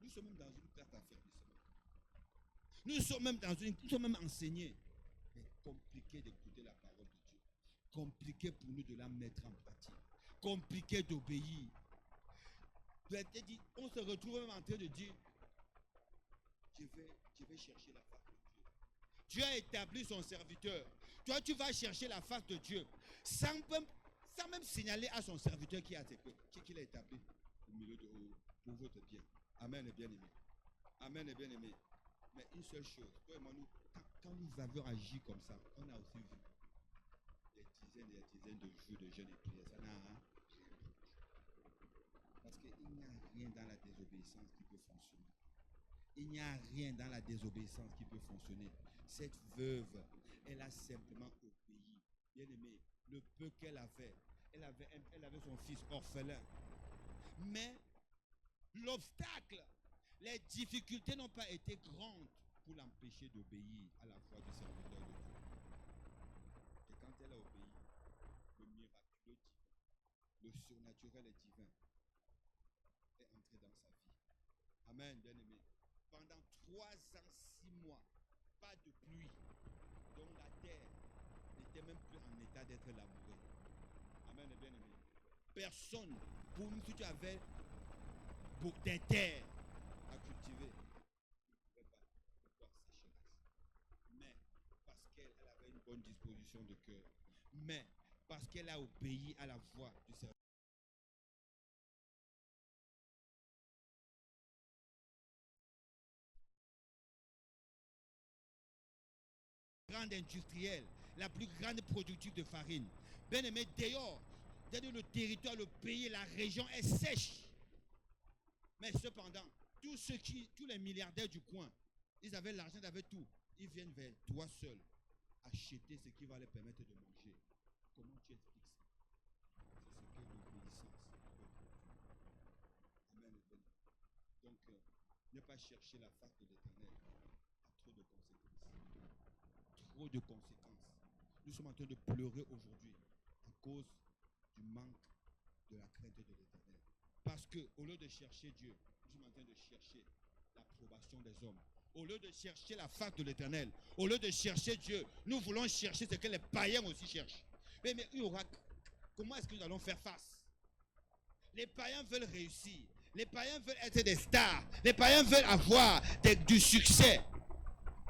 Nous sommes même dans une classe d'affaiblissement. Nous sommes même enseignés. C'est compliqué d'écouter la parole de Dieu. Compliqué pour nous de la mettre en pratique. Compliqué d'obéir. On se retrouve même en train de dire, je vais chercher la face de Dieu. Dieu a établi son serviteur. Toi, tu vas chercher la face de Dieu sans même signaler à son serviteur qui l'a établi au milieu pour votre bien. Amen et bien-aimé. Amen et bien-aimé. Mais une seule chose, toi et moi, quand nous avons agi comme ça, on a aussi vu des dizaines et des dizaines de jours de jeûne et prière. Ça n'a rien. Parce qu'il n'y a rien dans la désobéissance qui peut fonctionner. Il n'y a rien dans la désobéissance qui peut fonctionner. Cette veuve, elle a simplement obéi. Bien-aimé, le peu qu'elle avait, elle avait son fils orphelin. Mais l'obstacle, les difficultés n'ont pas été grandes pour l'empêcher d'obéir à la voix du serviteur de Dieu. Et quand elle a obéi, le miraculeux divin, le surnaturel et divin est entré dans sa vie. Amen, bien-aimé. Pendant 3 ans, 6 mois, pas de pluie, donc la terre n'était même plus en état d'être labourée. Amen, bien-aimé. Personne, pour nous, si tu avais des terres à cultiver, tu ne pouvais pas voir sécheresse. Mais parce qu'elle avait une bonne disposition de cœur, mais parce qu'elle a obéi à la voix du Seigneur. Grande industrielle, la plus grande productive de farine. Bien aimé, dehors, le territoire, le pays, la région est sèche. Mais cependant, tous les milliardaires du coin, ils avaient l'argent, ils avaient tout. Ils viennent vers toi seul acheter ce qui va leur permettre de manger. Comment tu expliques ça? C'est ce que l'obéissance peut produire. Amen. Donc, ne pas chercher la face de l'Éternel a trop de conséquences. Trop de conséquences. Nous sommes en train de pleurer aujourd'hui à cause du manque de la crainte de l'Éternel. Parce qu'au lieu de chercher Dieu, nous sommes en train de chercher l'approbation des hommes. Au lieu de chercher la face de l'Éternel, au lieu de chercher Dieu, nous voulons chercher ce que les païens aussi cherchent. Mais il y aura, comment est-ce que nous allons faire face? Les païens veulent réussir. Les païens veulent être des stars. Les païens veulent avoir du succès.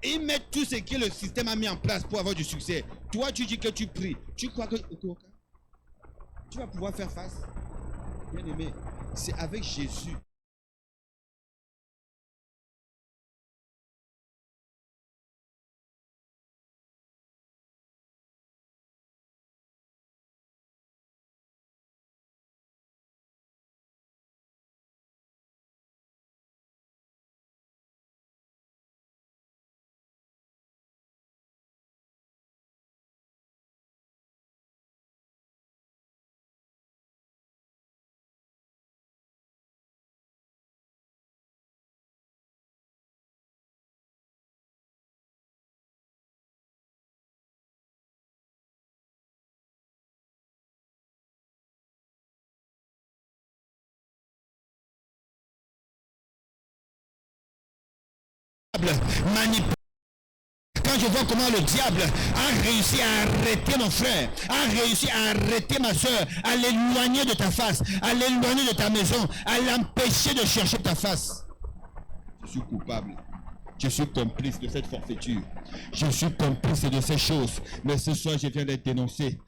Et ils mettent tout ce que le système a mis en place pour avoir du succès. Toi, tu dis que tu pries. Tu crois que tu vas pouvoir faire face? Bien aimé, c'est avec Jésus. Quand je vois comment le diable a réussi à arrêter mon frère, a réussi à arrêter ma soeur, à l'éloigner de ta face, à l'éloigner de ta maison, à l'empêcher de chercher ta face. Je suis coupable. Je suis complice de cette forfaiture. Je suis complice de ces choses. Mais ce soir, je viens les dénoncer.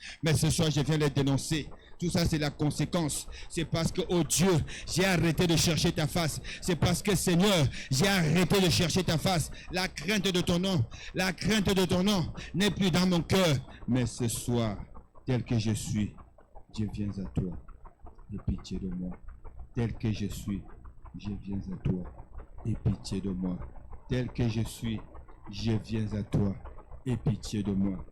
Tout ça, c'est la conséquence. C'est parce que, oh Dieu, j'ai arrêté de chercher ta face. C'est parce que, Seigneur, j'ai arrêté de chercher ta face. La crainte de ton nom n'est plus dans mon cœur. Mais ce soir, tel que je suis, je viens à toi. Aie pitié de moi. Tel que je suis, je viens à toi. Aie pitié de moi. Tel que je suis, je viens à toi. Aie pitié de moi.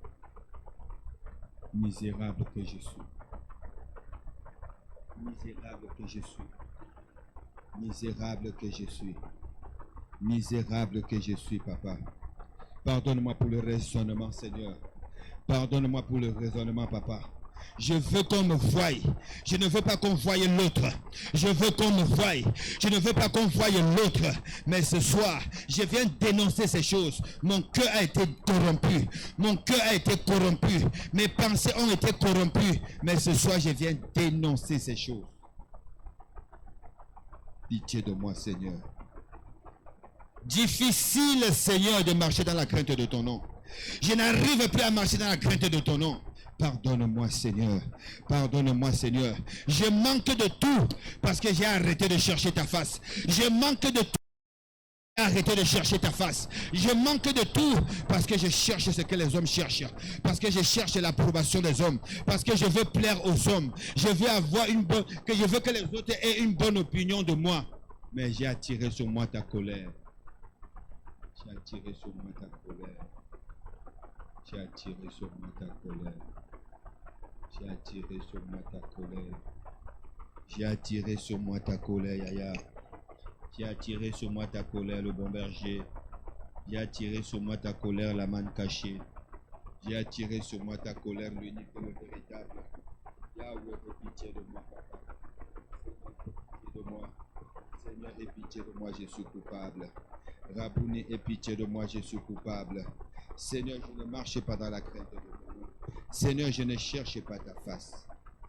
Misérable que je suis. Misérable que je suis. Misérable que je suis. Misérable que je suis, papa. Pardonne-moi pour le raisonnement, Seigneur. Pardonne-moi pour le raisonnement, papa. Je veux qu'on me voie. Je ne veux pas qu'on voie l'autre. Je veux qu'on me voie. Je ne veux pas qu'on voie l'autre. Mais ce soir, je viens dénoncer ces choses. Mon cœur a été corrompu. Mon cœur a été corrompu. Mes pensées ont été corrompues. Mais ce soir, je viens dénoncer ces choses. Pitié de moi, Seigneur. Difficile, Seigneur, de marcher dans la crainte de ton nom. Je n'arrive plus à marcher dans la crainte de ton nom. Pardonne-moi, Seigneur. Pardonne-moi, Seigneur. Je manque de tout parce que j'ai arrêté de chercher ta face. Je manque de tout. Arrêtez de chercher ta face. Je manque de tout parce que je cherche ce que les hommes cherchent. Parce que je cherche l'approbation des hommes. Parce que je veux plaire aux hommes. Je veux avoir je veux que les autres aient une bonne opinion de moi. Mais j'ai attiré sur moi ta colère. J'ai attiré sur moi ta colère. J'ai attiré sur moi ta colère. J'ai attiré sur moi ta colère. J'ai attiré sur moi ta colère, Yaya. J'ai attiré sur moi ta colère, le bon berger. J'ai attiré sur moi ta colère, la manne cachée. J'ai attiré sur moi ta colère, l'unique et le véritable. Yahweh, aie pitié de moi, papa. Aie pitié de moi. Seigneur, aie pitié de moi, je suis coupable. Rabouni, aie pitié de moi, je suis coupable. Seigneur, je ne marche pas dans la crainte de ton nom. Seigneur, je ne cherche pas ta face.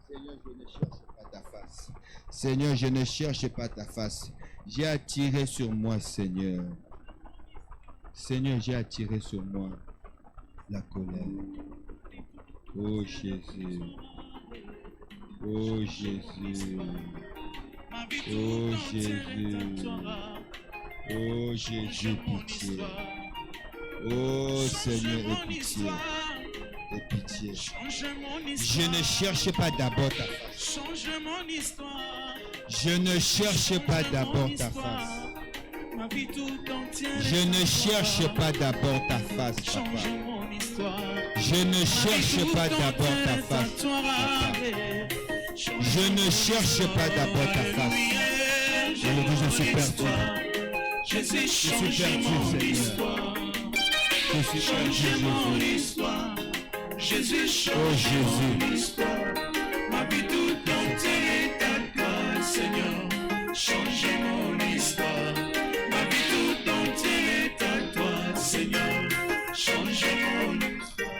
Seigneur, je ne cherche pas ta face. Seigneur, je ne cherche pas ta face. J'ai attiré sur moi, Seigneur. Seigneur, j'ai attiré sur moi la colère. Oh Jésus. Oh Jésus. Oh Jésus. Oh Jésus, pitié. Oh Seigneur, aie pitié. Aie pitié. Je ne cherche pas d'abord ta face. Je ne cherche pas d'abord ta face. Je ne cherche pas d'abord ta face, papa. Je ne cherche pas d'abord ta face, papa. Je ne cherche pas d'abord ta face. Je suis perdu. Je suis perdu, Seigneur. Je suis perdu, Jésus. Jésus change mon histoire. Ma vie tout entière est à toi, Seigneur. Change mon histoire. Ma vie tout entière est à toi, Seigneur. Change mon histoire.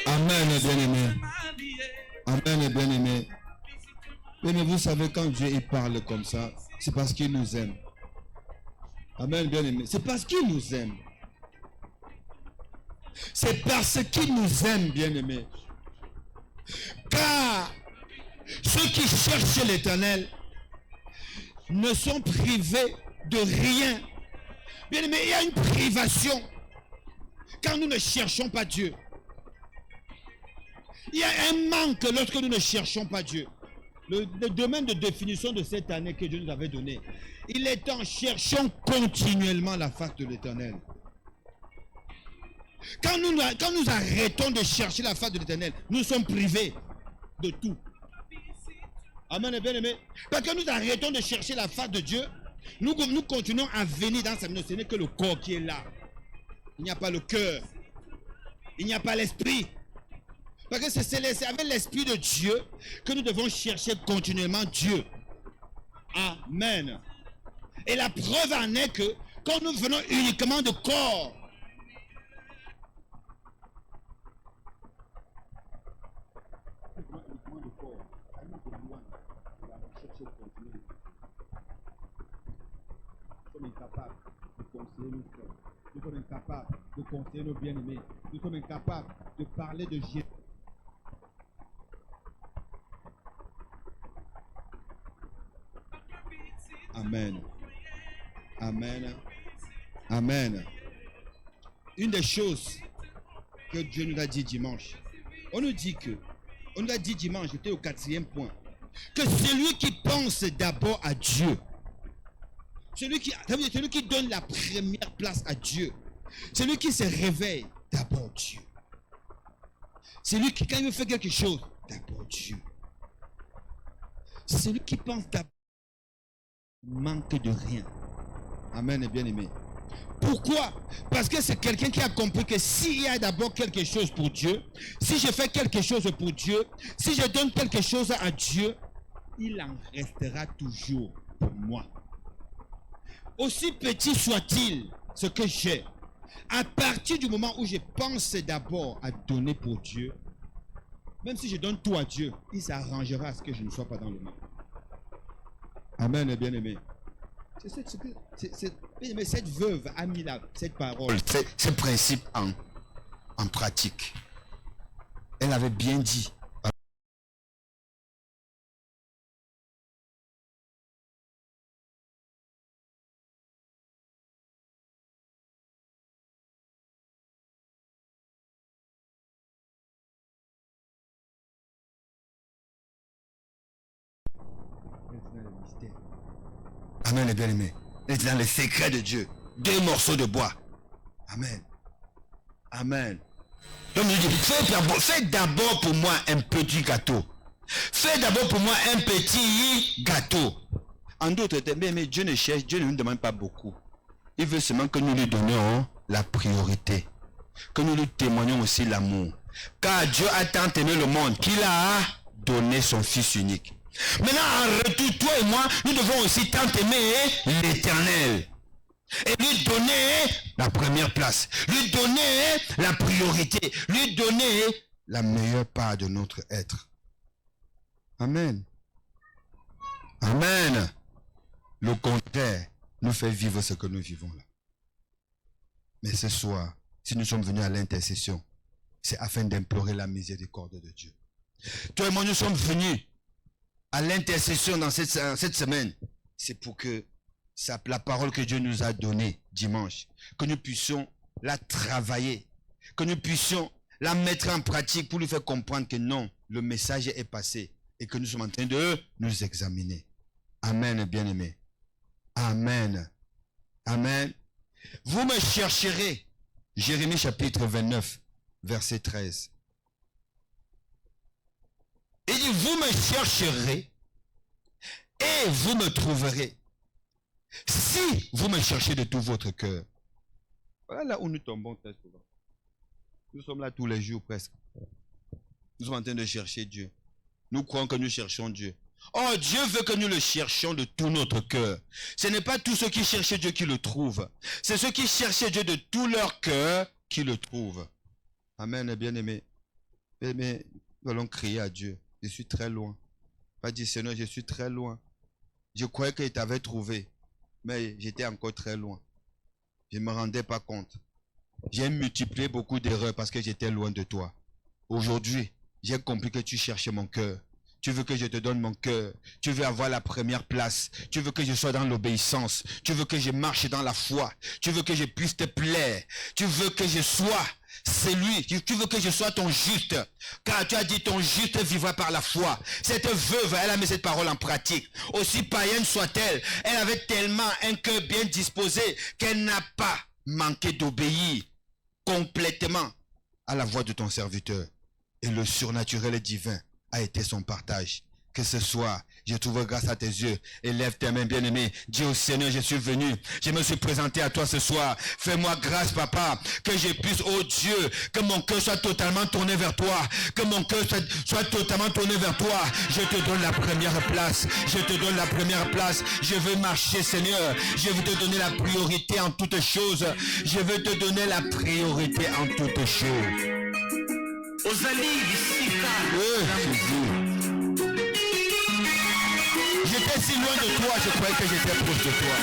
Amen, bien-aimé. Amen, bien-aimé. Mais vous savez, quand Dieu il parle comme ça, c'est parce qu'il nous aime. Amen, bien-aimé. C'est parce qu'il nous aime. C'est parce qu'il nous aime, bien-aimé. Car ceux qui cherchent l'Éternel ne sont privés de rien. Bien-aimé, il y a une privation quand nous ne cherchons pas Dieu. Il y a un manque lorsque nous ne cherchons pas Dieu. Le domaine de définition de cette année que Dieu nous avait donné, il est en cherchant continuellement la face de l'Éternel. Quand nous arrêtons de chercher la face de l'Éternel, nous sommes privés de tout. Amen, bien aimé. Parce que nous arrêtons de chercher la face de Dieu, nous continuons à venir dans sa maison. Ce n'est que le corps qui est là. Il n'y a pas le cœur. Il n'y a pas l'esprit. Parce que c'est avec l'esprit de Dieu que nous devons chercher continuellement Dieu. Amen. Et la preuve en est que quand nous venons uniquement de corps, nous sommes incapables de conseiller nos frères. Nous sommes incapables de conseiller nos bien-aimés. Nous sommes incapables de parler de Jésus. Amen. Amen. Amen. Une des choses que Dieu nous a dit dimanche, on nous a dit dimanche, j'étais au 4e point, que celui qui pense d'abord à Dieu, celui qui donne la première place à Dieu, celui qui se réveille, d'abord Dieu. Celui qui, quand il veut faire quelque chose, d'abord Dieu. Celui qui pense d'abord manque de rien. Amen, bien aimé. Pourquoi? Parce que c'est quelqu'un qui a compris que s'il y a d'abord quelque chose pour Dieu, si je fais quelque chose pour Dieu, si je donne quelque chose à Dieu, il en restera toujours pour moi. Aussi petit soit-il ce que j'ai, à partir du moment où je pense d'abord à donner pour Dieu, même si je donne tout à Dieu, il s'arrangera à ce que je ne sois pas dans le mal. Amen, bien-aimé. Cette veuve a mis cette parole, ce principe en pratique. Elle avait bien dit. Amen, les bien-aimés. Elle est dans les secrets de Dieu. 2 morceaux de bois. Amen. Amen. Donc, je dis, fais d'abord pour moi un petit gâteau. Fais d'abord pour moi un petit gâteau. En d'autres termes, mais Dieu ne cherche, Dieu ne nous demande pas beaucoup. Il veut seulement que nous lui donnions la priorité. Que nous lui témoignions aussi l'amour. Car Dieu a tant aimé le monde qu'il a donné son Fils unique. Maintenant, en retour, toi et moi, nous devons aussi tant aimer l'Éternel. Et lui donner la première place. Lui donner la priorité. Lui donner la meilleure part de notre être. Amen. Amen. Le contraire nous fait vivre ce que nous vivons là. Mais ce soir, si nous sommes venus à l'intercession, c'est afin d'implorer la miséricorde de Dieu. Toi et moi, nous sommes venus à l'intercession dans cette semaine. C'est pour que la parole que Dieu nous a donnée dimanche, que nous puissions la travailler, que nous puissions la mettre en pratique pour lui faire comprendre que non, le message est passé et que nous sommes en train de nous examiner. Amen, bien-aimés. Amen. Amen. Vous me chercherez. Jérémie chapitre 29, verset 13. Il dit, vous me chercherez et vous me trouverez. Si vous me cherchez de tout votre cœur. Voilà là où nous tombons très souvent. Nous sommes là tous les jours presque. Nous sommes en train de chercher Dieu. Nous croyons que nous cherchons Dieu. Oh, Dieu veut que nous le cherchions de tout notre cœur. Ce n'est pas tous ceux qui cherchent Dieu qui le trouvent. C'est ceux qui cherchent Dieu de tout leur cœur qui le trouvent. Amen, bien-aimés. Mais nous allons crier à Dieu. Je suis très loin. Pas dire, Seigneur, je suis très loin. Je croyais qu'il t'avait trouvé. Mais j'étais encore très loin. Je ne me rendais pas compte. J'ai multiplié beaucoup d'erreurs parce que j'étais loin de toi. Aujourd'hui, j'ai compris que tu cherchais mon cœur. Tu veux que je te donne mon cœur. Tu veux avoir la première place. Tu veux que je sois dans l'obéissance. Tu veux que je marche dans la foi. Tu veux que je puisse te plaire. Tu veux que je sois celui. Tu veux que je sois ton juste. Car tu as dit ton juste vivra par la foi. Cette veuve, elle a mis cette parole en pratique. Aussi païenne soit-elle, elle avait tellement un cœur bien disposé qu'elle n'a pas manqué d'obéir complètement à la voix de ton serviteur. Et le surnaturel et divin a été son partage. Que ce soir, je trouve grâce à tes yeux. Élève tes mains, bien-aimés. Dis au Seigneur, je suis venu. Je me suis présenté à toi ce soir. Fais-moi grâce, papa. Que je puisse, oh Dieu, que mon cœur soit totalement tourné vers toi. Que mon cœur soit totalement tourné vers toi. Je te donne la première place. Je te donne la première place. Je veux marcher, Seigneur. Je veux te donner la priorité en toutes choses. Je veux te donner la priorité en toutes choses. J'étais si loin de toi, je croyais que j'étais proche de toi.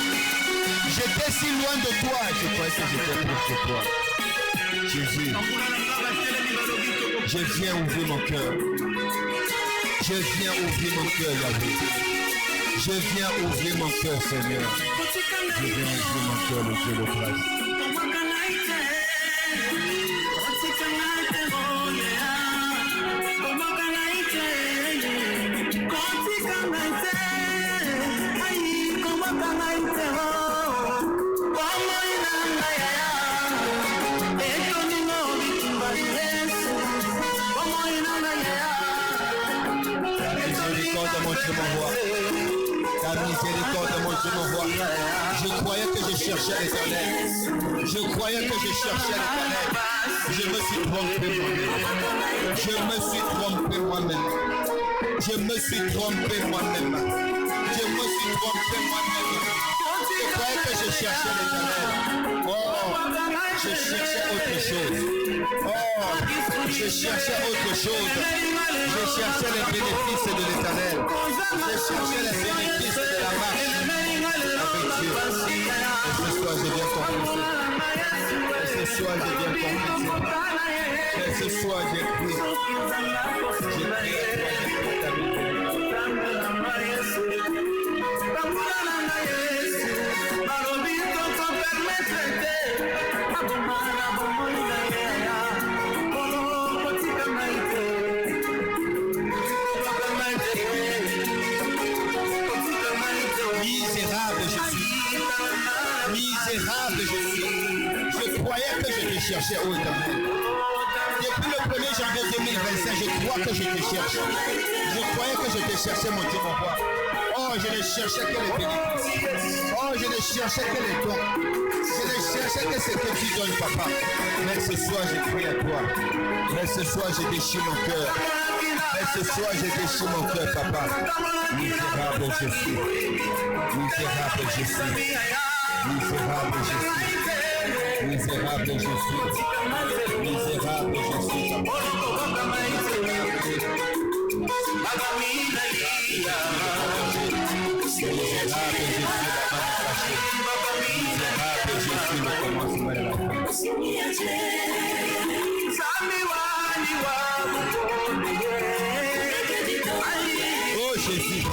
J'étais si loin de toi, je croyais que j'étais proche de toi. Jésus, je viens ouvrir mon cœur. Je viens ouvrir mon cœur, Yahweh. Je viens ouvrir mon cœur, Seigneur. Je viens ouvrir mon cœur, le Dieu de grâce. Ta miséricorde, mon Dieu, m'envoie. Ta miséricorde, mon Dieu, m'envoie. Je croyais que je cherchais l'Éternel. Je croyais que je cherchais l'Éternel. Je me suis trompé moi-même. Je me suis trompé moi-même. Je me suis trompé moi-même. Je me suis trompé moi-même. Je croyais que je cherchais l'Éternel. Oh, je cherchais autre chose. Oh, je cherchais autre chose. Je cherchais les bénéfices de l'Éternel. Je cherchais les bénéfices de la marche avec Dieu. Et ce soir, je viens confesser. Et ce soir, je viens confesser. Et ce soir, j'ai prié. J'ai prié à toi, j'ai prié ta vie. Misérable je suis. Misérable je suis. Je croyais que je te cherchais au Éternel. Depuis le 1er janvier 2025, je crois que je te cherche. Je croyais que je te cherchais, mon Dieu, mon roi. Oh, je ne cherchais que les bénéfices. Oh, je ne cherchais que les dons. Je ne cherchais que ce que tu donnes, papa. Mais ce soir, je prie à toi. Mais ce soir, je déchire mon cœur. Mais ce soir, je déchire mon cœur, papa. Misérable je suis. Misérable je suis. Misérable je suis. Misérable je suis. Misérable je suis. Oh Jésus.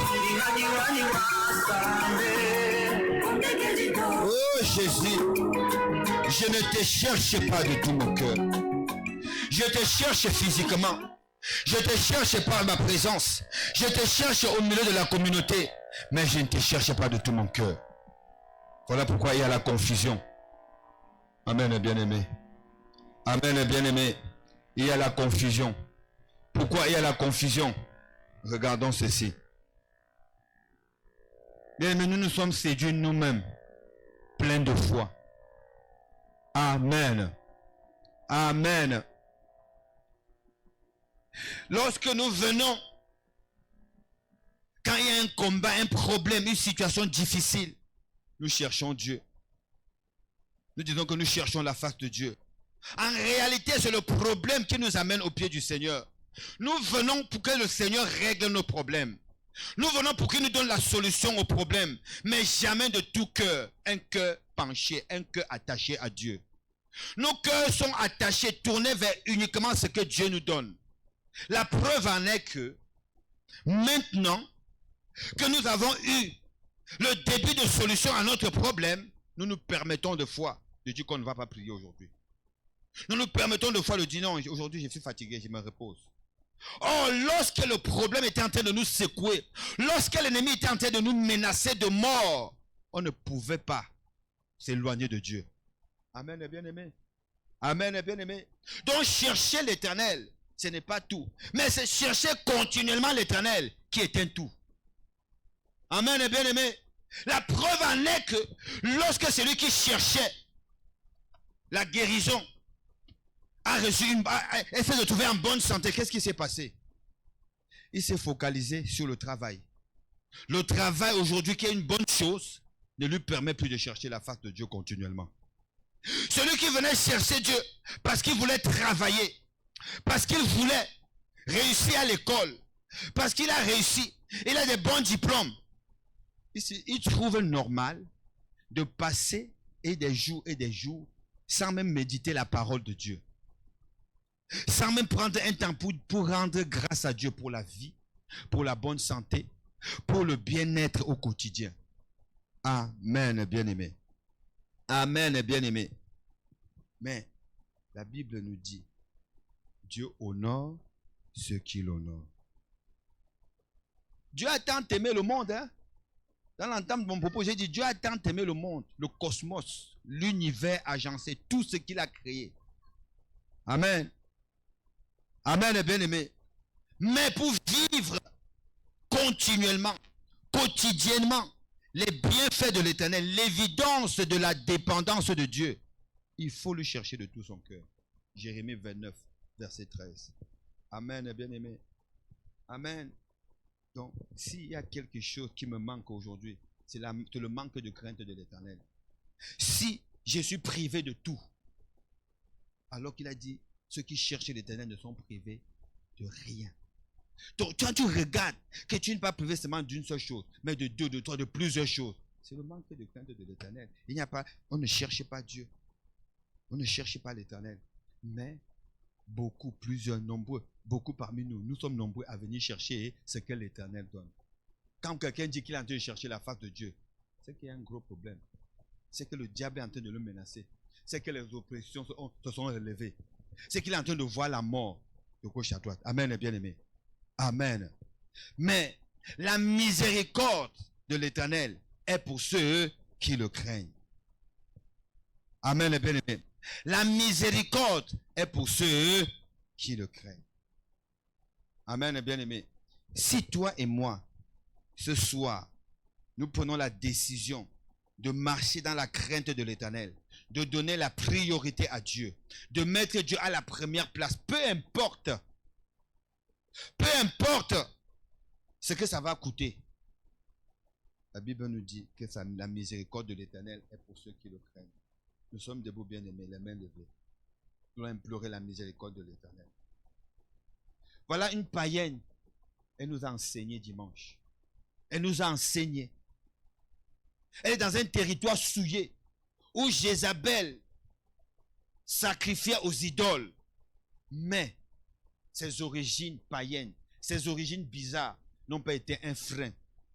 Oh Jésus. Je ne te cherche pas de tout mon cœur. Je te cherche physiquement. Je te cherche par ma présence. Je te cherche au milieu de la communauté. Mais je ne te cherche pas de tout mon cœur. Voilà pourquoi il y a la confusion. Amen, bien-aimé. Amen, bien-aimé. Il y a la confusion. Pourquoi il y a la confusion? Regardons ceci. Bien-aimé, nous nous sommes séduits nous-mêmes, pleins de foi. Amen. Amen. Lorsque nous venons, quand il y a un combat, un problème, une situation difficile, nous cherchons Dieu. Nous disons que nous cherchons la face de Dieu. En réalité, c'est le problème qui nous amène au pied du Seigneur. Nous venons pour que le Seigneur règle nos problèmes. Nous venons pour qu'il nous donne la solution aux problèmes, mais jamais de tout cœur, un cœur penché, un cœur attaché à Dieu. Nos cœurs sont attachés, tournés vers uniquement ce que Dieu nous donne. La preuve en est que maintenant que nous avons eu le début de solution à notre problème, nous nous permettons de foi de dire qu'on ne va pas prier aujourd'hui. Nous nous permettons de foi de dire non, aujourd'hui je suis fatigué, je me repose. Oh, lorsque le problème était en train de nous secouer, lorsque l'ennemi était en train de nous menacer de mort, on ne pouvait pas s'éloigner de Dieu. Amen, bien-aimé. Amen, bien-aimé. Donc chercher l'Éternel, ce n'est pas tout. Mais c'est chercher continuellement l'Éternel qui est un tout. Amen, bien-aimé. La preuve en est que lorsque celui qui cherchait la guérison a reçu essaie de trouver en bonne santé, qu'est-ce qui s'est passé? Il s'est focalisé sur le travail. Le travail aujourd'hui qui est une bonne chose ne lui permet plus de chercher la face de Dieu continuellement. Celui qui venait chercher Dieu parce qu'il voulait travailler, parce qu'il voulait réussir à l'école, parce qu'il a réussi, il a des bons diplômes, il trouve normal de passer des jours sans même méditer la parole de Dieu. Sans même prendre un temps pour rendre grâce à Dieu pour la vie, pour la bonne santé, pour le bien-être au quotidien. Amen, bien-aimé. Amen, bien-aimé. Mais la Bible nous dit, Dieu honore ceux qui l'honorent. Dieu a tant aimé le monde, hein? Dans l'entame de mon propos, j'ai dit, Dieu a tant aimé le monde, le cosmos, l'univers agencé, tout ce qu'il a créé. Amen. Amen, bien-aimé. Mais pour vivre continuellement, quotidiennement, les bienfaits de l'Éternel, l'évidence de la dépendance de Dieu, il faut le chercher de tout son cœur. Jérémie 29, verset 13. Amen, bien-aimé. Amen. Donc, s'il y a quelque chose qui me manque aujourd'hui, c'est le manque de crainte de l'Éternel. Si je suis privé de tout, alors qu'il a dit, ceux qui cherchent l'Éternel ne sont privés de rien. Donc, quand tu regardes que tu n'es pas privé seulement d'une seule chose, mais de deux, de trois, de plusieurs choses, c'est le manque de crainte de l'Éternel. Il n'y a pas, on ne cherche pas Dieu. On ne cherche pas l'Éternel. Mais beaucoup, plusieurs, nombreux, beaucoup parmi nous, nous sommes nombreux à venir chercher ce que l'Éternel donne. Quand quelqu'un dit qu'il est en train de chercher la face de Dieu, c'est qu'il y a un gros problème. C'est que le diable est en train de le menacer. C'est que les oppressions se sont relevées. C'est qu'il est en train de voir la mort de gauche à droite. Amen, bien-aimé. Amen. Mais la miséricorde de l'Éternel est pour ceux qui le craignent. Amen, bien-aimé. La miséricorde est pour ceux qui le craignent. Amen, bien-aimé. Si toi et moi, ce soir, nous prenons la décision de marcher dans la crainte de l'Éternel, de donner la priorité à Dieu, de mettre Dieu à la première place, peu importe ce que ça va coûter. La Bible nous dit que la miséricorde de l'Éternel est pour ceux qui le craignent. Nous sommes debout, bien-aimés, les mains levées. Nous allons implorer la miséricorde de l'Éternel. Voilà une païenne. Elle nous a enseigné dimanche. Elle nous a enseigné. Elle est dans un territoire souillé où Jézabel sacrifiait aux idoles. Mais ses origines païennes, ses origines bizarres n'ont pas été un frein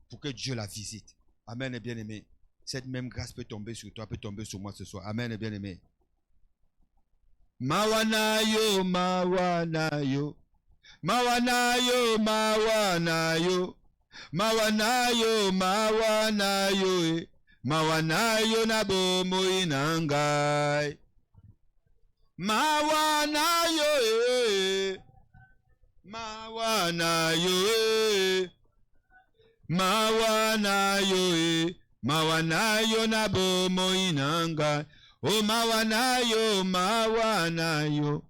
pour que Dieu la visite. Amen, et bien-aimé. Cette même grâce peut tomber sur toi, peut tomber sur moi ce soir. Amen, et bien-aimé. Mawanayo, mawanayo. Mawanayo, mawanayo. Mawanayo, mawanayo. Mawanayo na bomo inangai. Mawanayo, mawanayo. Mawanayo, mawanayo na bomo inangai. O mawanayo, mawanayo.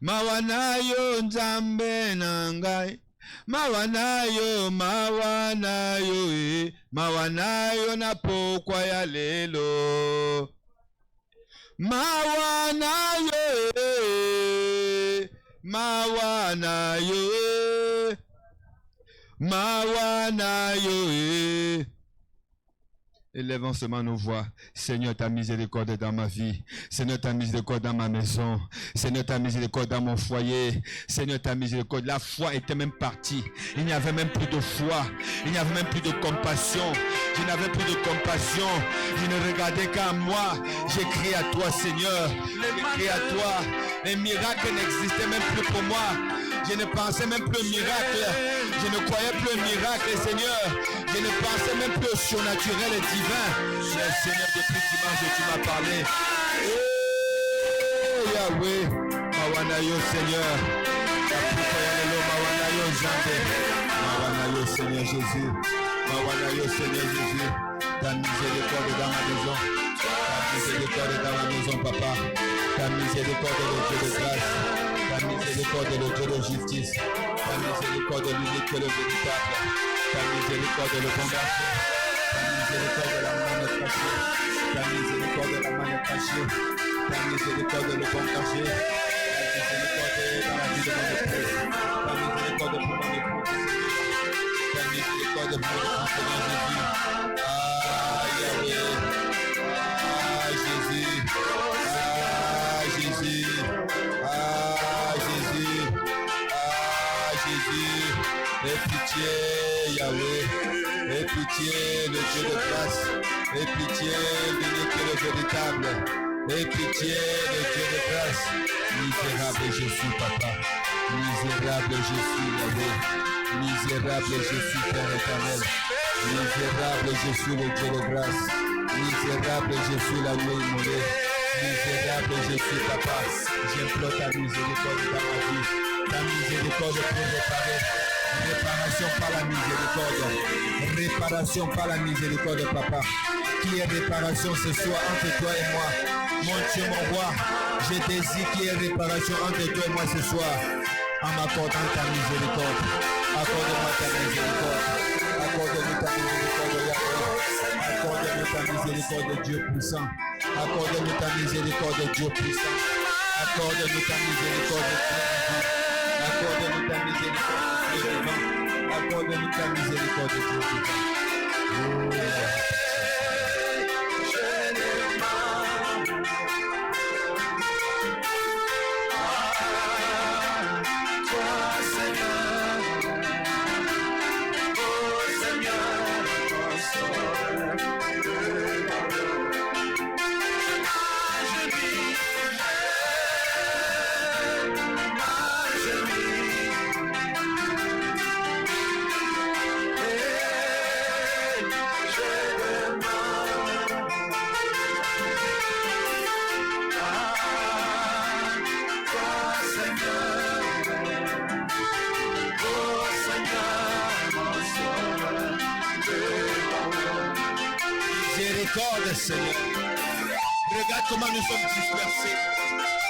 Mawanayo nzambe nangai. Mawanayo, mawanayo, mawanayo na pokwa ya lelo. Mawanayo, mawanayo, mawanayo. Élevons seulement nos voix. Seigneur, ta miséricorde dans ma vie. Seigneur, ta miséricorde dans ma maison. Seigneur, ta miséricorde dans mon foyer. Seigneur, ta miséricorde. La foi était même partie. Il n'y avait même plus de foi. Il n'y avait même plus de compassion. Je n'avais plus de compassion. Je ne regardais qu'à moi. J'ai crié à toi, Seigneur. J'ai crié à toi. Les miracles n'existaient même plus pour moi. Je ne pensais même plus au miracle. Je ne croyais plus au miracle, Seigneur. Je ne pensais même plus au surnaturel et divin. Mais Seigneur, depuis dimanche, tu m'as parlé. Oh Yahweh, Mawanayo, Seigneur. Mawanayo, Zambé. Mawanayo, Seigneur Jésus. Mawanayo, Seigneur Jésus. Ta miséricorde dans ma maison. Ta miséricorde dans ma maison, papa. Ta miséricorde, le Dieu de grâce. Ta miséricorde, le Dieu de justice. Ta miséricorde, l'unique et le véritable. Ta miséricorde, le bon berger. Ta miséricorde, la main cachée. Ta miséricorde, la main cachée. Ta miséricorde, le bon berger. Ta miséricorde dans la vie de mon épouse. Ta miséricorde pour mon épouse. Ta miséricorde pour mon épouse, Seigneur Jésus. Ah, Yahweh. Ah, Jésus. Ah, Jésus. Ah, Jésus. Ah, Jésus. Aie pitié, Yahweh. Aie pitié, le Dieu de grâce. Aie pitié, l'unique et le véritable. Aie pitié, le Dieu de grâce. Misérable je suis, papa. Misérable je suis, Yahweh. Misérable je suis, Père éternel. Misérable je suis, le Dieu de grâce. Misérable je suis, la nuit immolée. Misérable je suis, papa. J'implore ta miséricorde dans ma vie. Ta miséricorde pour réparer. Réparation par la miséricorde. réparation par la miséricorde de Papa. Qu'il y ait réparation ce soir entre toi et moi. Mon Dieu, mon roi, je désire qu'il y ait réparation entre toi et moi ce soir. En m'accordant ta miséricorde. Accorde-moi ta miséricorde. Accorde-nous ta miséricorde, Yahweh. Accorde-nous ta miséricorde, Dieu puissant. Accorde-nous ta miséricorde, Dieu puissant. Accorde-nous ta miséricorde, Dieu divin. Accorde-nous ta miséricorde, Dieu divin. Accorde-nous ta miséricorde, Dieu divin. Seigneur. Regarde comment nous sommes dispersés.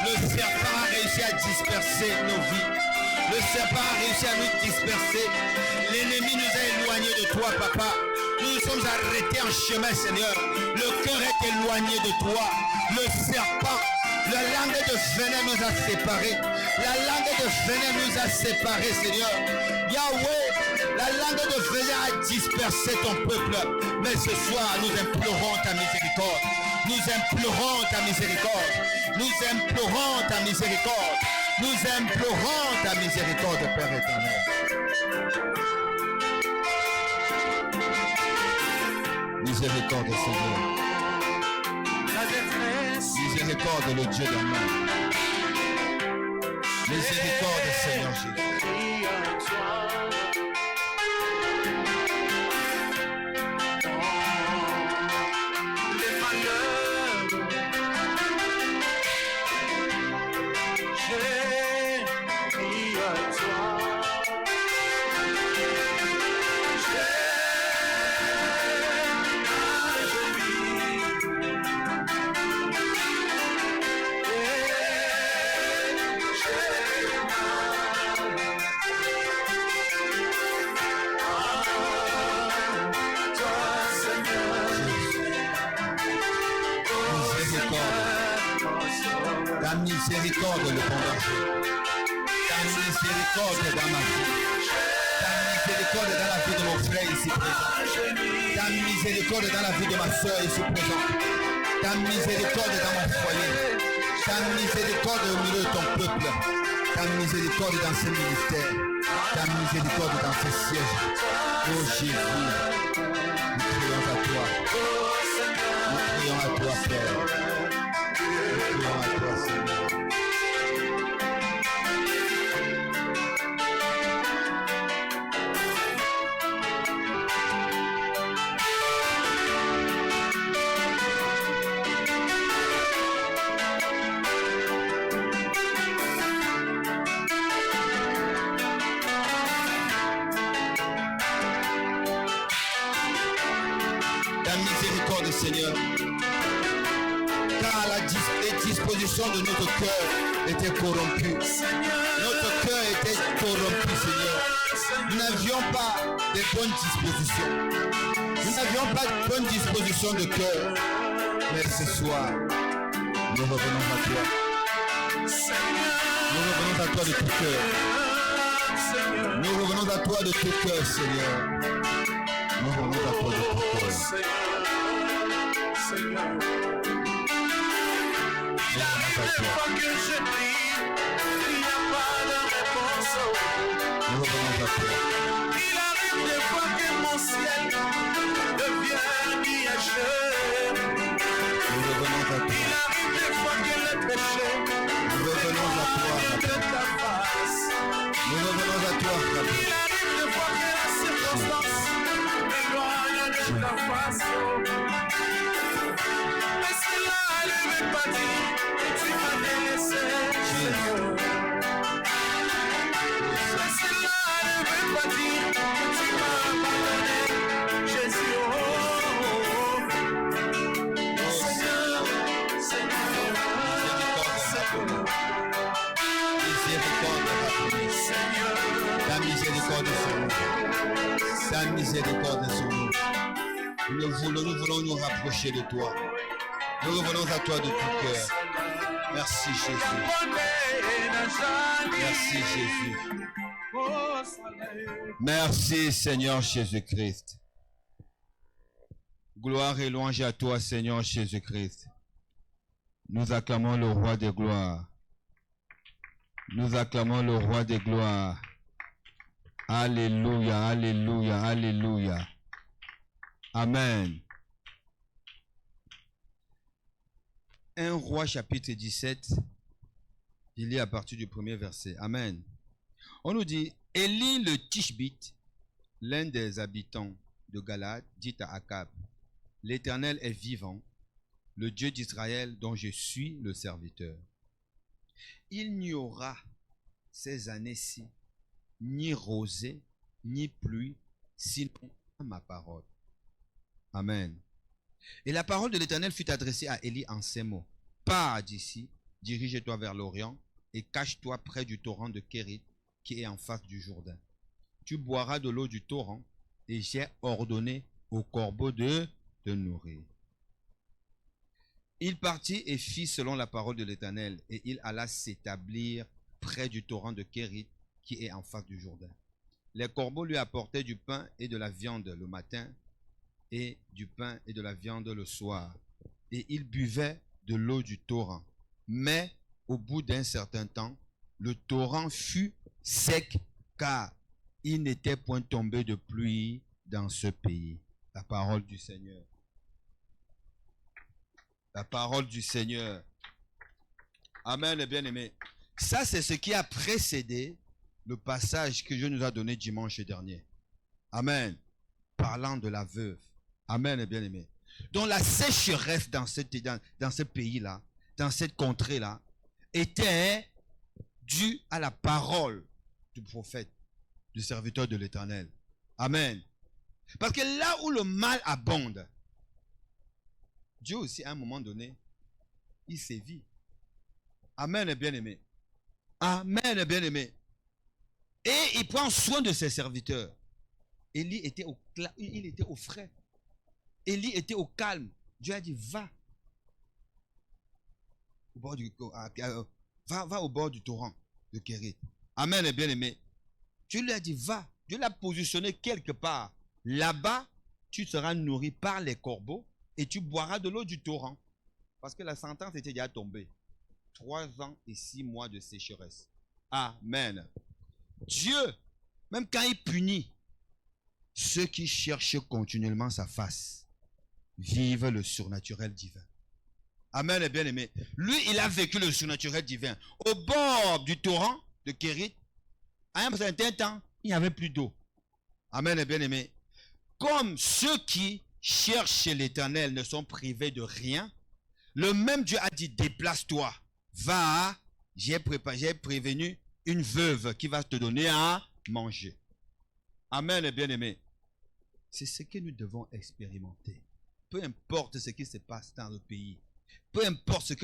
Le serpent a réussi à disperser nos vies. Le serpent a réussi à nous disperser. L'ennemi nous a éloignés de toi, Papa. Nous nous sommes arrêtés en chemin, Seigneur. Le cœur est éloigné de toi. Le serpent, la langue de venin nous a séparés. La langue de venin nous a séparés, Seigneur. Yahweh, la langue de venin a dispersé ton peuple. Mais ce soir, nous implorons ta miséricorde. Nous implorons ta miséricorde. Nous implorons ta miséricorde. Nous implorons ta miséricorde, Père éternel. Miséricorde, Seigneur. Miséricorde, le Dieu d'amour. Miséricorde, Seigneur Jésus. Miséricorde le condamné. Ta miséricorde dans ma vie. Ta miséricorde dans la vie de mon frère ici présent. Ta miséricorde dans la vie de ma soeur ici présente. Ta miséricorde dans mon foyer. Ta miséricorde au milieu de ton peuple. Ta miséricorde dans ce ministère. Ta miséricorde dans ce siège. Oh Jésus, nous prions à toi. Nous prions à toi, Père. Nous prions à toi, Seigneur. Seigneur, car les dispositions de notre cœur étaient corrompues. Notre cœur était corrompu, Seigneur. Nous n'avions pas de bonnes dispositions. Nous n'avions pas de bonnes dispositions de cœur. Mais ce soir, nous revenons à toi. Nous revenons à toi de tout cœur. Nous revenons à toi de tout cœur, Seigneur. Nous revenons à toi de tout cœur. Seigneur. Il arrive des fois que je prie, il n'y a pas de réponse. Il arrive des fois que mon ciel devient nuageux. Il arrive des fois que le péché éloigne de ta face. Il arrive des fois que la circonstance éloigne de ta face. Ne veut pas dire que tu m'as délaissé, Seigneur. Mais cela ne veut pas dire que tu m'as abandonné. miséricorde sur nous. Nous voulons nous rapprocher de toi. Nous revenons à toi de tout cœur. Merci Jésus. Merci Jésus. Merci Seigneur Jésus-Christ. Gloire et louange à toi Seigneur Jésus-Christ. Nous acclamons le roi des gloires. Nous acclamons le roi des gloires. Alléluia, alléluia, alléluia. Amen. 1 Roi chapitre 17, il lit à partir du premier verset. Amen. On nous dit, Élie le Tishbite, l'un des habitants de Galade, dit à Akab, l'Éternel est vivant, le Dieu d'Israël dont je suis le serviteur. Il n'y aura ces années-ci ni rosée, ni pluie, sinon ma parole. Amen. Et la parole de l'Éternel fut adressée à Élie en ces mots. Pars d'ici, dirige-toi vers l'Orient et cache-toi près du torrent de Kérit qui est en face du Jourdain. Tu boiras de l'eau du torrent et j'ai ordonné aux corbeaux de te nourrir. Il partit et fit selon la parole de l'Éternel et il alla s'établir près du torrent de Kérit qui est en face du Jourdain. Les corbeaux lui apportaient du pain et de la viande le matin et du pain et de la viande le soir. Et il buvait de l'eau du torrent. Mais au bout d'un certain temps, le torrent fut sec car il n'était point tombé de pluie dans ce pays. La parole du Seigneur. La parole du Seigneur. Amen, les bien-aimés. Ça, c'est ce qui a précédé le passage que Dieu nous a donné dimanche dernier. Amen. Parlant de la veuve. Amen, les bien-aimés. Donc la sécheresse dans ce pays-là, dans cette contrée-là, était due à la parole du prophète, du serviteur de l'Éternel. Amen. Parce que là où le mal abonde, Dieu aussi, à un moment donné, il sévit. Amen, les bien-aimés. Amen, les bien-aimés. Et il prend soin de ses serviteurs. Élie était il était au frais. Élie était au calme. Dieu a dit, va. Va au bord du torrent de Kérit. Amen, les bien-aimés. Dieu lui a dit, va. Dieu l'a positionné quelque part. Là-bas, tu seras nourri par les corbeaux et tu boiras de l'eau du torrent. Parce que la sentence était déjà tombée. 3 ans et 6 mois de sécheresse. Amen. Dieu, même quand il punit ceux qui cherchent continuellement sa face, vivent le surnaturel divin. Amen, les bien-aimés. Lui, il a vécu le surnaturel divin. Au bord du torrent de Kérit, à un certain temps, il n'y avait plus d'eau. Amen, les bien-aimés. Comme ceux qui cherchent l'Éternel ne sont privés de rien, le même Dieu a dit, déplace-toi, va, j'ai prévenu une veuve qui va te donner à manger. Amen, les bien-aimés. C'est ce que nous devons expérimenter. Peu importe ce qui se passe dans le pays, peu importe ce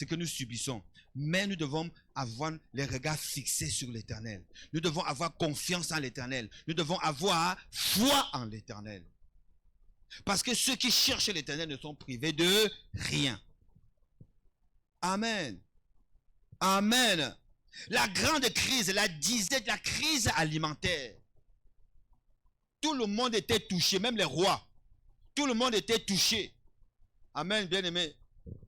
que nous subissons, mais nous devons avoir les regards fixés sur l'Éternel. Nous devons avoir confiance en l'Éternel. Nous devons avoir foi en l'Éternel. Parce que ceux qui cherchent l'Éternel ne sont privés de rien. Amen. Amen. La grande crise, la disette, la crise alimentaire. Tout le monde était touché, même les rois. Tout le monde était touché. Amen, bien-aimé.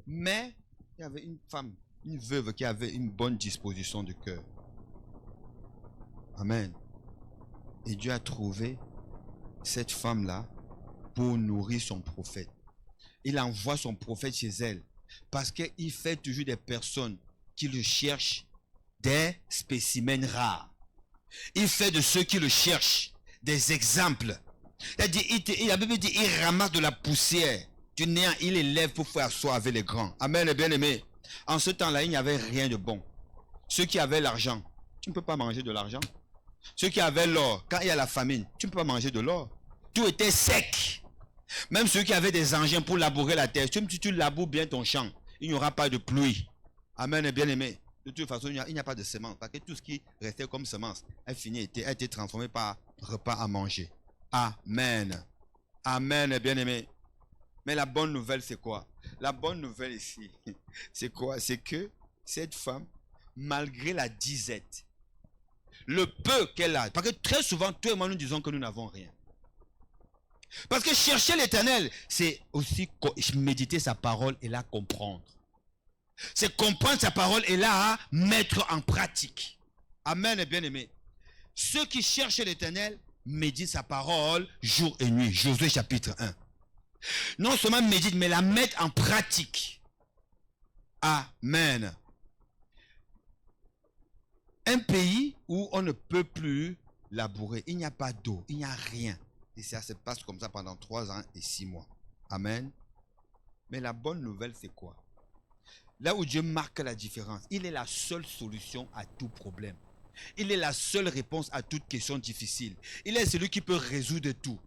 Mais il y avait une femme, une veuve qui avait une bonne disposition de cœur. Amen. Et Dieu a trouvé cette femme-là pour nourrir son prophète. Il envoie son prophète chez elle parce qu'il fait toujours des personnes qui le cherchent des spécimens rares. Il fait de ceux qui le cherchent des exemples. La Bible dit, il ramasse de la poussière du néant, il élève pour faire asseoir avec les grands. Amen, les bien-aimés. En ce temps-là, il n'y avait rien de bon. Ceux qui avaient l'argent, tu ne peux pas manger de l'argent. Ceux qui avaient l'or, quand il y a la famine, tu ne peux pas manger de l'or. Tout était sec. Même ceux qui avaient des engins pour labourer la terre, si tu laboures bien ton champ, il n'y aura pas de pluie. Amen, les bien-aimés. De toute façon, il n'y a pas de semence. Parce que tout ce qui restait comme semence a été transformé par repas à manger. Amen. Amen, bien-aimé. Mais la bonne nouvelle, c'est quoi? La bonne nouvelle ici, c'est quoi? C'est que cette femme, malgré la disette, le peu qu'elle a, parce que très souvent, toi et moi, nous disons que nous n'avons rien. Parce que chercher l'Éternel, c'est aussi méditer sa parole et la comprendre. C'est comprendre sa parole et la mettre en pratique. Amen, bien-aimé. Ceux qui cherchent l'Éternel méditent sa parole jour et nuit. Josué chapitre 1. Non seulement médite, mais la mettre en pratique. Amen. Un pays où on ne peut plus labourer, il n'y a pas d'eau, il n'y a rien. Et ça se passe comme ça pendant 3 ans et 6 mois. Amen. Mais la bonne nouvelle, c'est quoi? Là où Dieu marque la différence, il est la seule solution à tout problème. Il est la seule réponse à toute question difficile. Il est celui qui peut résoudre tout.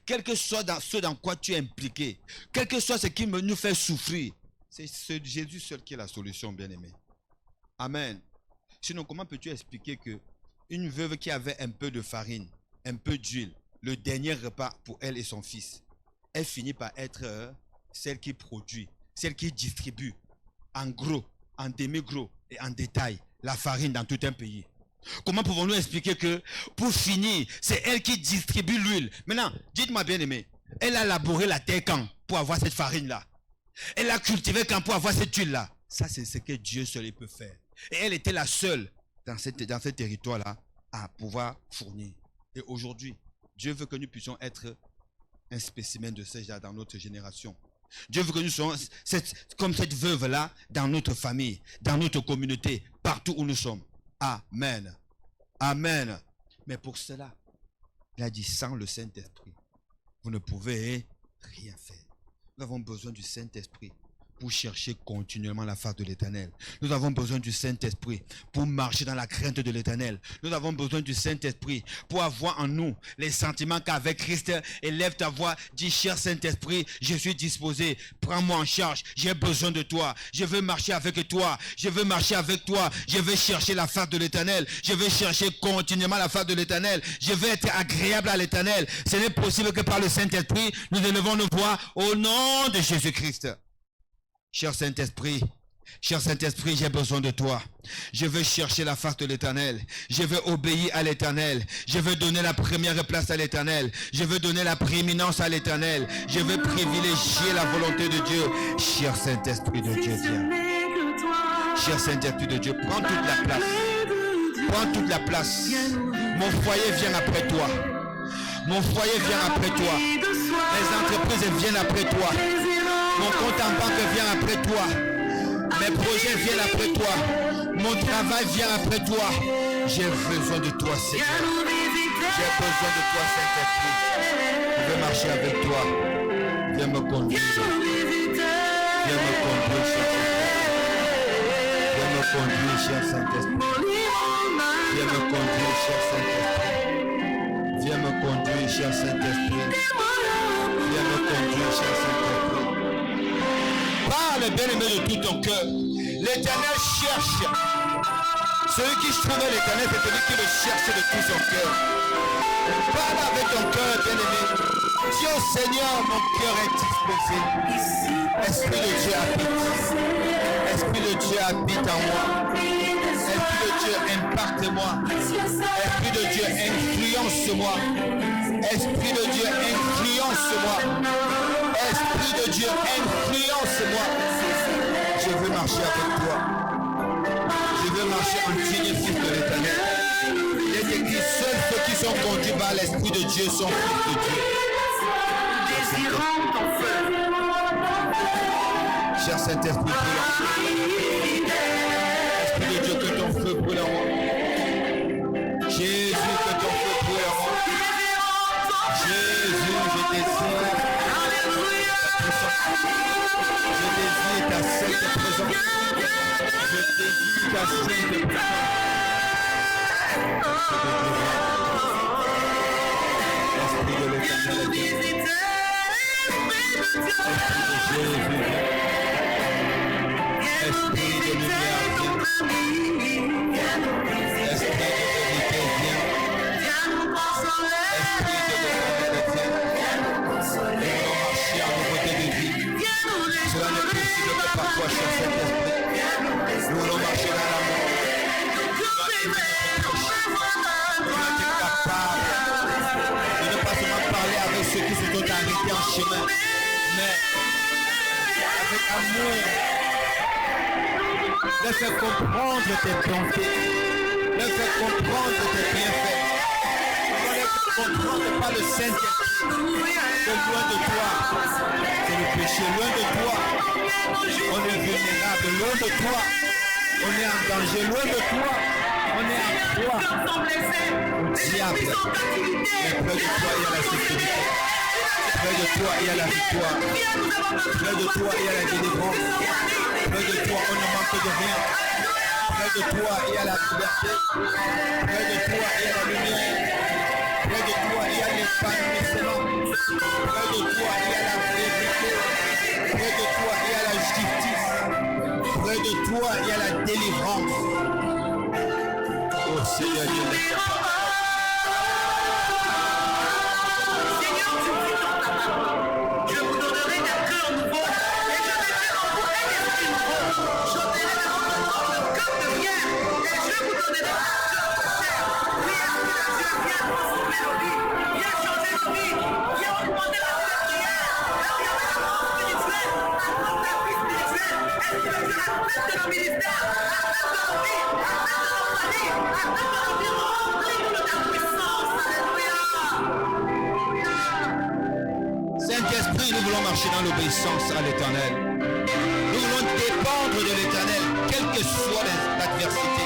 Quel que soit ce dans quoi tu es impliqué, quel que soit ce qui nous fait souffrir, c'est Jésus seul qui est la solution, bien-aimé. Amen. Sinon, comment peux-tu expliquer que une veuve qui avait un peu de farine, un peu d'huile, le dernier repas pour elle et son fils, elle finit par être celle qui produit, celle qui distribue en gros, en demi-gros et en détail la farine dans tout un pays? Comment pouvons-nous expliquer que pour finir, c'est elle qui distribue l'huile? Maintenant, dites-moi bien aimé, elle a labouré la terre quand pour avoir cette farine-là? Elle a cultivé quand pour avoir cette huile-là? Ça, c'est ce que Dieu seul peut faire. Et elle était la seule dans ce territoire-là à pouvoir fournir. Et aujourd'hui, Dieu veut que nous puissions être un spécimen de ce genre dans notre génération. Dieu veut que nous soyons comme cette veuve-là dans notre famille, dans notre communauté, partout où nous sommes. Amen. Amen. Mais pour cela, il a dit, sans le Saint-Esprit, vous ne pouvez rien faire. Nous avons besoin du Saint-Esprit pour chercher continuellement la face de l'Éternel. Nous avons besoin du Saint-Esprit pour marcher dans la crainte de l'Éternel. Nous avons besoin du Saint-Esprit pour avoir en nous les sentiments qu'avec Christ. Élève ta voix, dis, cher Saint-Esprit, je suis disposé, prends-moi en charge, j'ai besoin de toi, je veux marcher avec toi, je veux marcher avec toi, je veux chercher la face de l'Éternel, je veux chercher continuellement la face de l'Éternel, je veux être agréable à l'Éternel. Ce n'est possible que par le Saint-Esprit, nous élevons nos voix au nom de Jésus-Christ. Cher Saint-Esprit, j'ai besoin de toi. Je veux chercher la face de l'Éternel. Je veux obéir à l'Éternel. Je veux donner la première place à l'Éternel. Je veux donner la prééminence à l'Éternel. Je veux privilégier la volonté de Dieu. Cher Saint-Esprit de Dieu, viens. Cher Saint-Esprit de Dieu, prends toute la place. Prends toute la place. Mon foyer vient après toi. Mon foyer vient après toi. Les entreprises viennent après toi. Mon compte en banque vient après toi. Mes projets viennent après toi. Mon travail vient après toi. J'ai besoin de toi, Seigneur. J'ai besoin de toi, Saint-Esprit. Je veux marcher avec toi. Viens me conduire. Viens me conduire, cher Saint-Esprit. Viens me conduire, cher Saint-Esprit. Viens me conduire, cher Saint-Esprit. Viens me conduire, cher Saint-Esprit. Parle, bien-aimé, de tout ton cœur. L'Éternel cherche. Celui qui trouve l'Éternel, c'est celui qui le cherche de tout son cœur. Parle avec ton cœur, bien-aimé. Dis au Seigneur, mon cœur est disposé. Esprit de Dieu habite. Esprit de Dieu habite en moi. Esprit de Dieu impacte-moi. Esprit de Dieu influence-moi. Esprit de Dieu influence-moi. Esprit de Dieu influence-moi. Je veux marcher avec toi. Je veux marcher en digne fils de l'Éternel. Il est écrit, seuls ceux qui sont conduits par l'Esprit de Dieu sont fils de Dieu. Cher Saint-Esprit, brûle. Esprit de Dieu, que ton feu brûle en moi. Jésus, que ton feu brûle en moi. Jésus, je désire. Je désire ta sainte présence. Je désire ta sainte présence. Esprit de l'Éternel. Esprit de Jésus. Esprit de lumière, viens. Esprit de vérité, viens. Esprit de vérité, que par toi, cher Saint-Esprit, nous voulons marcher dans l'amour. Nous sommes capables de ne pas seulement parler avec ceux qui se sont arrêtés en chemin, mais avec amour, leur faire comprendre tes bontés, leur faire comprendre tes bienfaits, leur faire comprendre par le Saint-Esprit que loin de toi, c'est le péché, loin de toi, on est vulnérable, loin de toi, on est en danger, loin de toi, on est en proie au diable. Mais près de toi, il y a la sécurité. Près de toi, il y a la victoire. Près de toi, il y a la délivrance. Près de toi, on ne manque de rien. Près de toi, il y a la liberté. Près de toi, il y a la lumière. Près de toi, il y a l'épanouissement. Près de toi, il y a la vérité. Près de toi, il y a la justice. Près de toi, il y a la délivrance. Oh Seigneur Dieu. Je vous donnerai un cœur nouveau et je mettrai en vous un esprit nouveau. J'ôterai de votre corps le cœur de pierre et je vous donnerai un cœur de chair. Oui, Esprit de Dieu, viens transformer nos vies, viens changer nos vies, viens augmenter la vie de prière. Là où il y avait la mort spirituelle, apporte la vie spirituelle. Esprit de Dieu, accepte nos ministères, accepte nos vies, accepte nos familles, accepte nos environnements, remplis-nous de ta puissance. Alléluia. Saint-Esprit, nous voulons marcher dans l'obéissance à l'Éternel. Nous voulons dépendre de l'Éternel, quelle que soit l'adversité,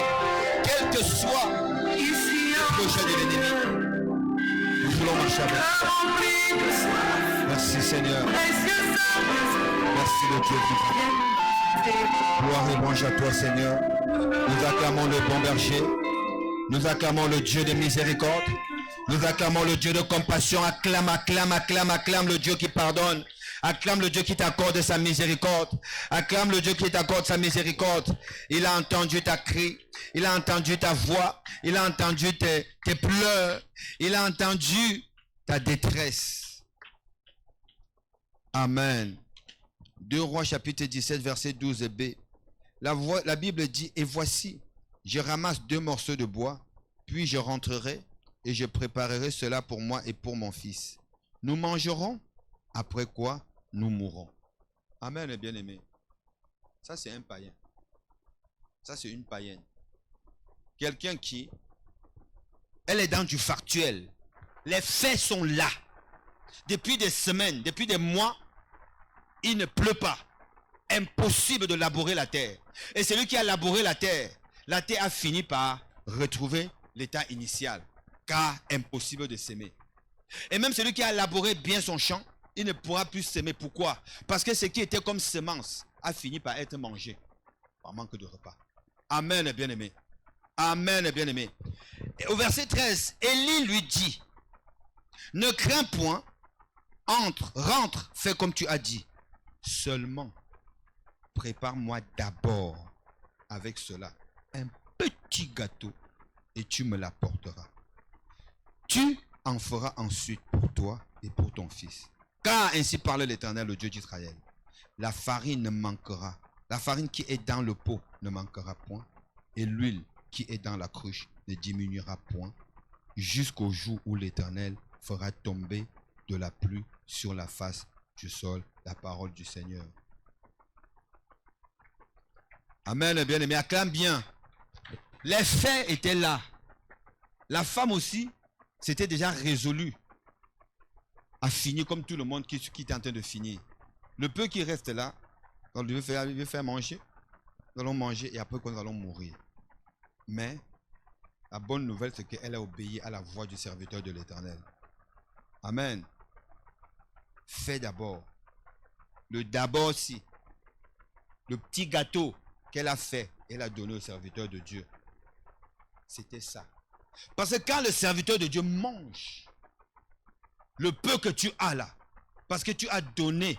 quel que soit le projet de l'ennemi. Nous voulons marcher avec toi. Merci Seigneur. Merci le Dieu vivant. Gloire et louange à toi Seigneur. Nous acclamons le bon berger. Nous acclamons le Dieu de miséricorde. Nous acclamons le Dieu de compassion. Acclame, acclame, acclame, acclame le Dieu qui pardonne. Acclame le Dieu qui t'accorde sa miséricorde. Acclame le Dieu qui t'accorde sa miséricorde. Il a entendu ta cri. Il a entendu ta voix. Il a entendu tes pleurs. Il a entendu ta détresse. Amen. 2 Rois chapitre 17 verset 12b. La Bible dit, et voici, je ramasse 2 morceaux de bois, puis je rentrerai et je préparerai cela pour moi et pour mon fils. Nous mangerons, après quoi nous mourrons. Amen, bien-aimé. Ça, c'est un païen. Ça, c'est une païenne. Quelqu'un qui, elle est dans du factuel. Les faits sont là. Depuis des semaines, depuis des mois, il ne pleut pas. Impossible de labourer la terre. Et celui qui a labouré la terre a fini par retrouver l'état initial. Car impossible de s'aimer. Et même celui qui a labouré bien son champ, il ne pourra plus s'aimer. Pourquoi? Parce que ce qui était comme semence a fini par être mangé par manque de repas. Amen, bien-aimé. Amen, bien-aimé. Et au verset 13, Élie lui dit, ne crains point, rentre, fais comme tu as dit. Seulement, prépare-moi d'abord avec cela un petit gâteau et tu me l'apporteras. Tu en feras ensuite pour toi et pour ton fils. Car ainsi parle l'Éternel, le Dieu d'Israël. La farine ne manquera. La farine qui est dans le pot ne manquera point. Et l'huile qui est dans la cruche ne diminuera point. Jusqu'au jour où l'Éternel fera tomber de la pluie sur la face du sol. La parole du Seigneur. Amen, bien-aimé. Acclame bien. Les faits étaient là. La femme aussi, c'était déjà résolu à finir comme tout le monde qui est en train de finir. Le peu qui reste là, on lui veut faire manger, nous allons manger et après nous allons mourir. Mais la bonne nouvelle, c'est qu'elle a obéi à la voix du serviteur de l'Éternel. Amen. Fais d'abord. Le d'abord aussi. Le petit gâteau qu'elle a fait, elle a donné au serviteur de Dieu. C'était ça. Parce que quand le serviteur de Dieu mange le peu que tu as là, parce que tu as donné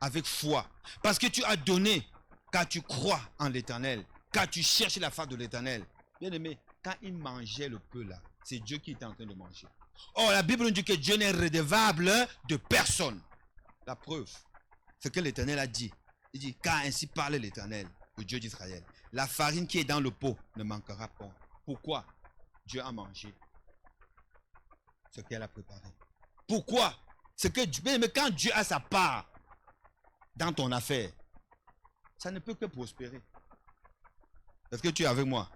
avec foi, parce que tu as donné car tu crois en l'Éternel, car tu cherches la face de l'Éternel. Bien aimé, quand il mangeait le peu là, c'est Dieu qui était en train de manger. Or, la Bible nous dit que Dieu n'est redevable de personne. La preuve, c'est que l'Éternel a dit, Il dit, car ainsi parle l'Éternel, le Dieu d'Israël. La farine qui est dans le pot ne manquera pas. Pourquoi? Dieu a mangé ce qu'elle a préparé. Pourquoi? C'est que mais quand Dieu a sa part dans ton affaire, ça ne peut que prospérer. Est-ce que tu es avec moi?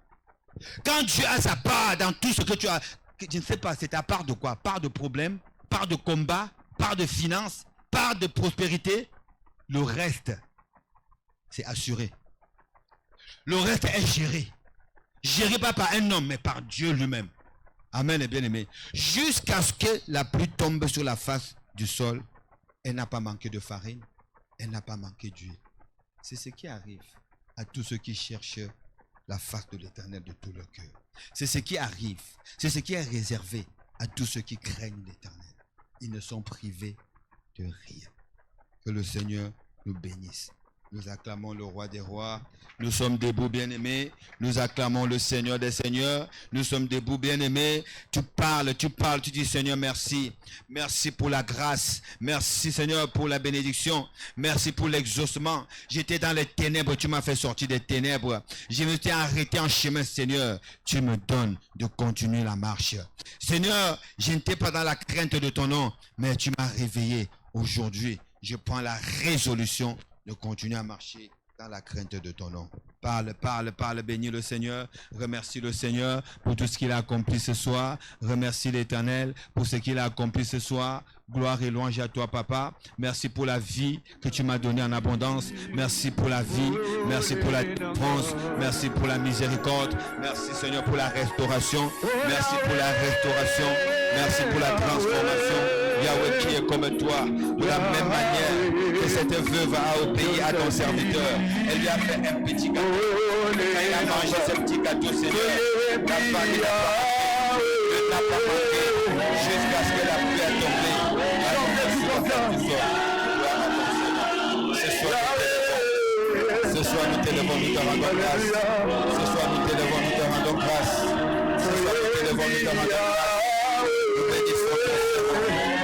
Quand Dieu a sa part dans tout ce que tu as, je ne sais pas, c'est ta part de quoi? Part de problème, part de combat, part de finance, part de prospérité. Le reste, c'est assuré. Le reste est géré. Géré pas par un homme, mais par Dieu lui-même. Amen et bien-aimé. Jusqu'à ce que la pluie tombe sur la face du sol, elle n'a pas manqué de farine, elle n'a pas manqué d'huile. C'est ce qui arrive à tous ceux qui cherchent la face de l'Éternel de tout leur cœur. C'est ce qui arrive. C'est ce qui est réservé à tous ceux qui craignent l'Éternel. Ils ne sont privés de rien. Que le Seigneur nous bénisse. Nous acclamons le roi des rois. Nous sommes debout, bien-aimés. Nous acclamons le Seigneur des seigneurs. Nous sommes debout, bien-aimés. Tu parles, tu dis Seigneur, merci. Merci pour la grâce. Merci Seigneur pour la bénédiction. Merci pour l'exaucement. J'étais dans les ténèbres, tu m'as fait sortir des ténèbres. Je me suis arrêté en chemin, Seigneur. Tu me donnes de continuer la marche. Seigneur, je n'étais pas dans la crainte de ton nom, mais tu m'as réveillé. Aujourd'hui, je prends la résolution de continuer à marcher dans la crainte de ton nom. Parle, parle, parle, bénis le Seigneur. Remercie le Seigneur pour tout ce qu'il a accompli ce soir. Remercie l'Éternel pour ce qu'il a accompli ce soir. Gloire et louange à toi, Papa. Merci pour la vie que tu m'as donnée en abondance. Merci pour la vie. Merci pour la défense. Merci pour la miséricorde. Merci, Seigneur, pour la restauration. Merci pour la restauration. Merci pour la transformation. Yahweh qui est comme toi, de la même manière que cette veuve a obéi à ton serviteur. Elle lui a fait un petit gâteau. Quand il a mangé ce petit gâteau, Seigneur, la famille n'a pas manqué jusqu'à ce que la pluie a tombé. Ce soir, nous t'élevons, nous te rendons grâce. Ce soir, nous t'élevons, nous te rendons grâce. Ce soir, nous t'élevons, nous te rendons grâce. Nous bénissons ton Seigneur.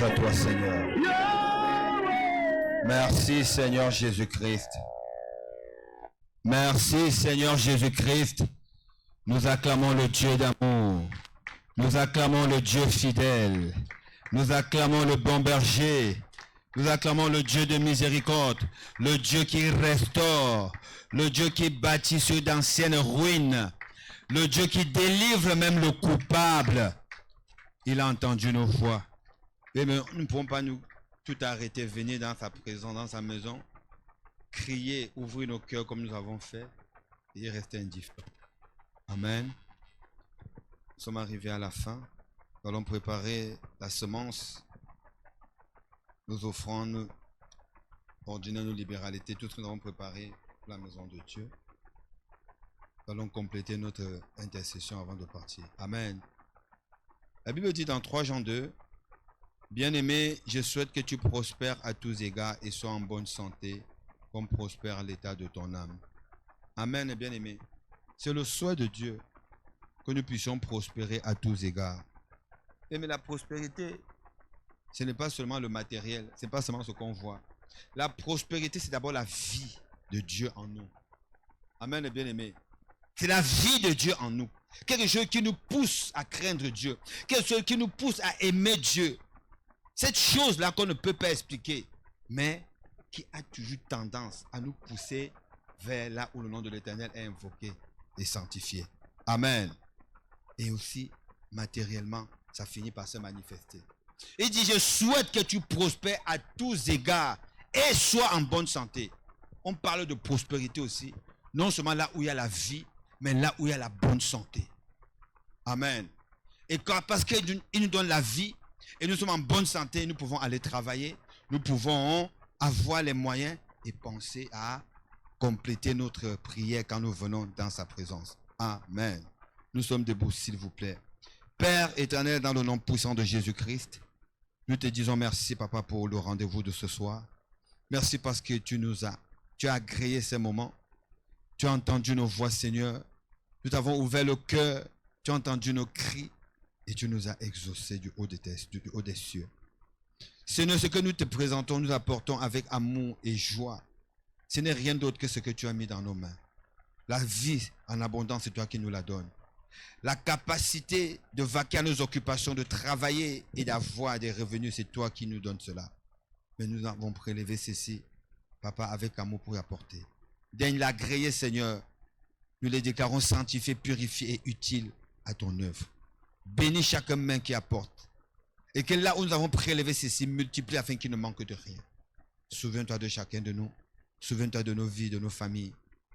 À toi, Seigneur. Merci, Seigneur Jésus-Christ. Merci, Seigneur Jésus-Christ. Nous acclamons le Dieu d'amour. Nous acclamons le Dieu fidèle. Nous acclamons le bon berger. Nous acclamons le Dieu de miséricorde. Le Dieu qui restaure. Le Dieu qui bâtit sur d'anciennes ruines. Le Dieu qui délivre même le coupable. Il a entendu nos voix. Mais nous ne pouvons pas nous tout arrêter, venir dans sa présence, dans sa maison, crier, ouvrir nos cœurs comme nous avons fait et rester indifférents. Amen. Nous sommes arrivés à la fin. Nous allons préparer la semence, nos offrandes, ordonner nos libéralités, tout ce que nous avons préparé pour la maison de Dieu. Nous allons compléter notre intercession avant de partir. Amen. La Bible dit dans 3 Jean 2, bien-aimé, je souhaite que tu prospères à tous égards et sois en bonne santé, comme prospère l'état de ton âme. Amen, bien-aimé. C'est le souhait de Dieu que nous puissions prospérer à tous égards. Mais la prospérité, ce n'est pas seulement le matériel, ce n'est pas seulement ce qu'on voit. La prospérité, c'est d'abord la vie de Dieu en nous. Amen, les bien-aimés. C'est la vie de Dieu en nous. Quelque chose qui nous pousse à craindre Dieu. Quelque chose qui nous pousse à aimer Dieu. Cette chose-là qu'on ne peut pas expliquer, mais qui a toujours tendance à nous pousser vers là où le nom de l'Éternel est invoqué et sanctifié. Amen. Et aussi, matériellement, ça finit par se manifester. Il dit, je souhaite que tu prospères à tous égards et sois en bonne santé. On parle de prospérité aussi, non seulement là où il y a la vie, mais là où il y a la bonne santé. Amen. Et parce qu'il nous donne la vie, et nous sommes en bonne santé, nous pouvons aller travailler, nous pouvons avoir les moyens et penser à compléter notre prière quand nous venons dans sa présence. Amen. Nous sommes debout, s'il vous plaît. Père éternel, dans le nom puissant de Jésus-Christ, nous te disons merci, Papa, pour le rendez-vous de ce soir. Merci parce que tu as agréé ces moments. Tu as entendu nos voix, Seigneur. Nous t'avons ouvert le cœur. Tu as entendu nos cris et tu nous as exaucés du haut des cieux. Seigneur, ce que nous te présentons, nous apportons avec amour et joie. Ce n'est rien d'autre que ce que tu as mis dans nos mains. La vie en abondance, c'est toi qui nous la donnes. La capacité de vaquer à nos occupations, de travailler et d'avoir des revenus, c'est toi qui nous donnes cela. Mais nous avons prélevé ceci, Papa, avec amour pour y apporter. Daigne l'agréer, Seigneur. Nous les déclarons sanctifiés, purifiés et utiles à ton œuvre. Bénis chaque main qui apporte. Et que là où nous avons prélevé ceci, multiplie afin qu'il ne manque de rien. Souviens-toi de chacun de nous. Souviens-toi de nos vies, de nos familles.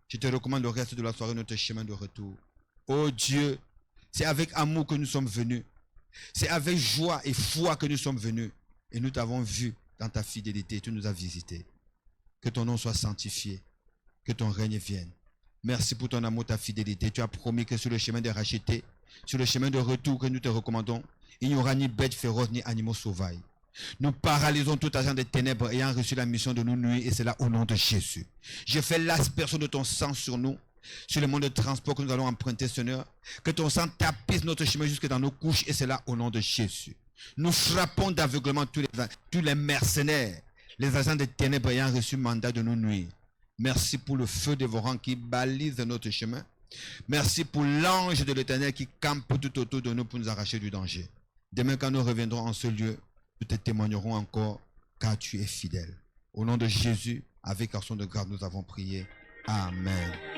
Je te recommande le reste de la soirée, notre chemin de retour. Oh Dieu, c'est avec amour que nous sommes venus. C'est avec joie et foi que nous sommes venus. Et nous t'avons vu dans ta fidélité. Tu nous as visités. Que ton nom soit sanctifié. Que ton règne vienne. Merci pour ton amour, ta fidélité. Tu as promis que sur le chemin des rachetés, sur le chemin de retour que nous te recommandons, il n'y aura ni bêtes féroces ni animaux sauvages. Nous paralysons tout agent des ténèbres ayant reçu la mission de nous nuire, et c'est là au nom de Jésus. Je fais l'aspersion de ton sang sur nous, sur le monde de transport que nous allons emprunter, Seigneur. Que ton sang tapisse notre chemin jusque dans nos couches, et c'est là au nom de Jésus. Nous frappons d'aveuglement tous les mercenaires, les agents des ténèbres ayant reçu mandat de nous nuire. Merci pour le feu dévorant qui balise notre chemin. Merci pour l'ange de l'Éternel qui campe tout autour de nous pour nous arracher du danger. Demain, quand nous reviendrons en ce lieu, nous te témoignerons encore, car tu es fidèle. Au nom de Jésus, avec action de grâce, nous avons prié. Amen.